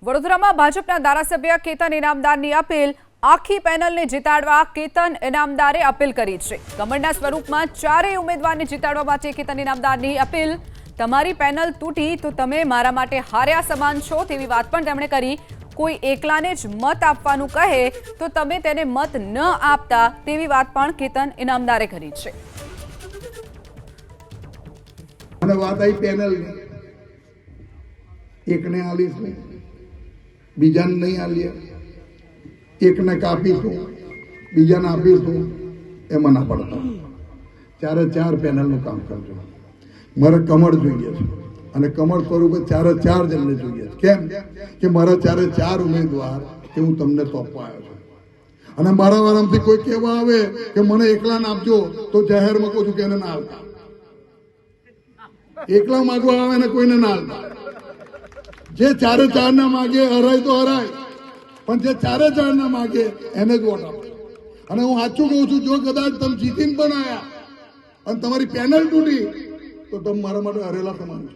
વડોદરામાં ભાજપના ધારાસભ્ય કેતન ઇનામદારની અપીલ આખી પેનલને જીતાડવા કેતન ઇનામદારે અપીલ કરી છે। કમળના સ્વરૂપમાં ચારેય ઉમેદવારને જીતાડવા માટે કેતન ઇનામદારની અપીલ। તમારી પેનલ તૂટી તો તમે મારા માટે હાર્યા સમાન છો તેવી વાત પણ તેમણે કરી। કોઈ એકલાને જ મત આપવાનું કહે તો તમે તેને મત ન આપતા તેવી વાત પણ કેતન ઇનામદારે કરી છે। અને વાત આવી પેનલ એકને આલીશું, બીજાને નહીં આલીએ, એકને કાપીશું, બીજાને આપીશું, એમાં ના પડતા। ચારે ચાર પેનલનું કામ કરજો। મારે કમળ જોઈએ છે અને કમળ સ્વરૂપે ચારે ચાર જણને જોઈએ છે। કેમ કે મારા ચારે ચાર ઉમેદવાર કે હું તમને સોંપવા આવ્યો છું અને મારા વારામાંથી કોઈ કહેવા આવે કે મને એકલાને આપજો તો જાહેરમાં કહું છું કે એને ના આવતા। એકલા માગવા આવે ને કોઈને ના આવતા। જે ચારે ચાર ના માગે હરાય તો હરાય, પણ જે ચારે ચાર ના માગે એને જ વોટ આપો। અને હું સાચું કહું છું, જો કદાચ તમે જીતીને પણ આવ્યા અને તમારી પેનલ તૂટી તો તમે મારા માટે હરેલા સમાન છો।